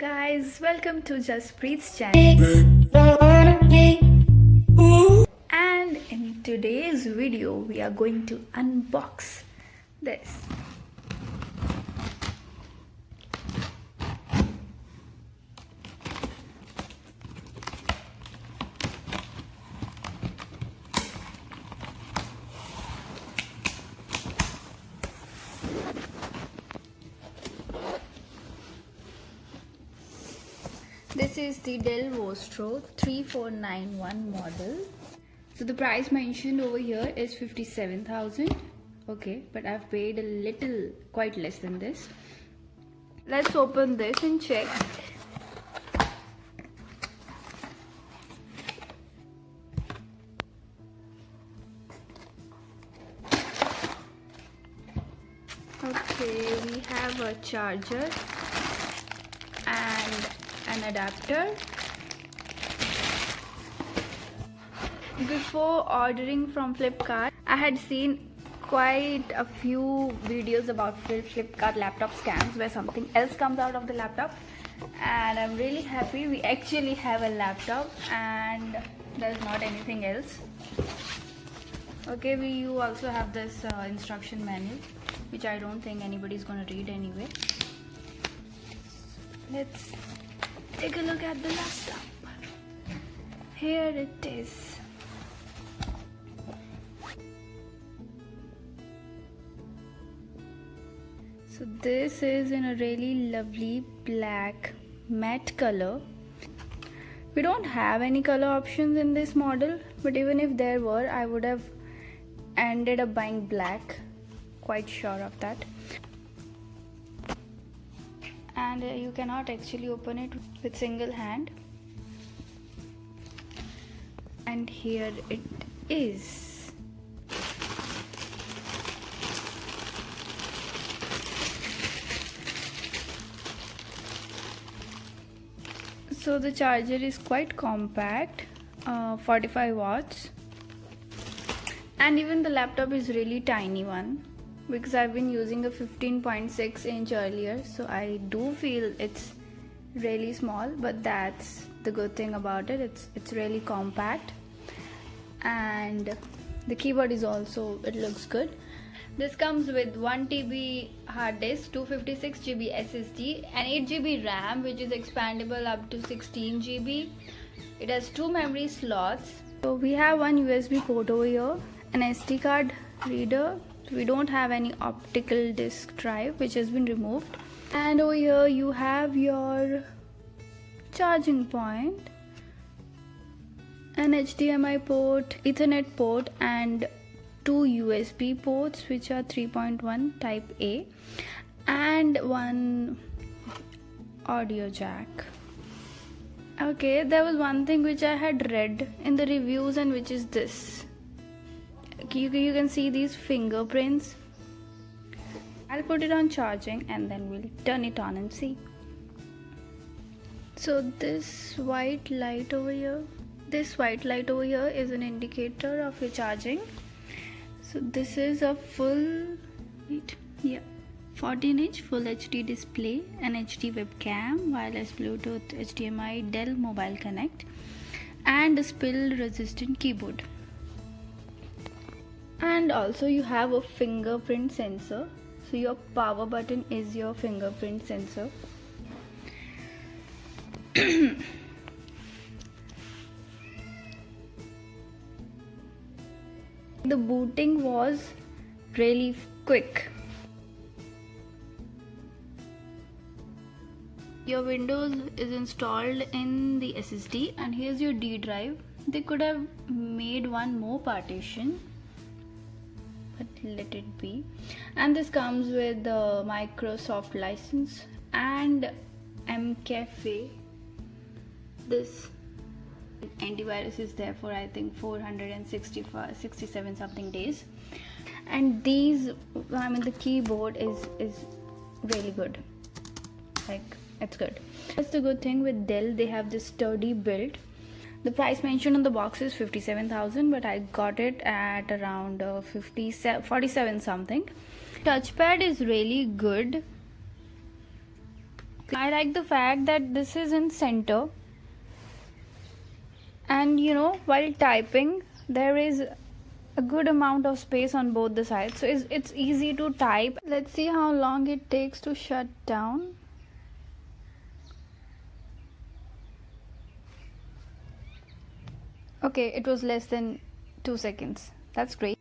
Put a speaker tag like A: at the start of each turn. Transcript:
A: guys, welcome to Jaspreet's channel. And in today's video we are going to unbox this. This is the Dell Vostro 3491 model. So the price mentioned over here is 57,000. Okay, but I've paid a little, quite less than this. Let's open this and check. Okay, we have a charger and an adapter. Before ordering from Flipkart, I had seen quite a few videos about Flipkart laptop scams where something else comes out of the laptop, and I'm really happy we actually have a laptop and there's not anything else. Okay, you also have this instruction manual, which I don't think anybody's gonna read anyway. Let's take a look at the laptop. Here it is. So this is in a really lovely black matte color. We don't have any color options in this model, but even if there were, I would have ended up buying black. Quite sure of that. And you cannot actually open it with single hand. And here it is. So the charger is quite compact, 45 watts, and even the laptop is really tiny one, because I've been using a 15.6 inch earlier, so I do feel it's really small, but that's the good thing about it. It's really compact, and the keyboard is also, it looks good. This comes with 1 TB hard disk, 256 GB SSD and 8 GB RAM, which is expandable up to 16 GB. It has 2 memory slots. So we have one USB port over here, an SD card reader. We don't have any optical disk drive, which has been removed. And over here you have your charging point, an HDMI port, Ethernet port, and 2 USB ports, which are 3.1 type A, and one audio jack. Okay, there was one thing which I had read in the reviews, and which is this. You can see these fingerprints. I'll put it on charging and then we'll turn it on and see. So this white light over here is an indicator of your charging. So this is a full 14-inch full HD display, an HD webcam, wireless Bluetooth, HDMI, Dell Mobile Connect, and a spill resistant keyboard. And also you have a fingerprint sensor, so your power button is your fingerprint sensor. The booting was really quick. Your Windows is installed in the SSD, and here's your D drive. They could have made one more partition, but let it be. And this comes with the Microsoft license and MCAFE. This antivirus is there for I think 467 something days. And these, the keyboard is really good. Like, it's good. That's the good thing with Dell, they have this sturdy build. The price mentioned on the box is 57,000, but I got it at around 47 something. Touchpad is really good. I like the fact that this is in center, and you know, while typing there is a good amount of space on both the sides, so it's easy to type. Let's see how long it takes to shut down. Okay, it was less than 2 seconds. That's great.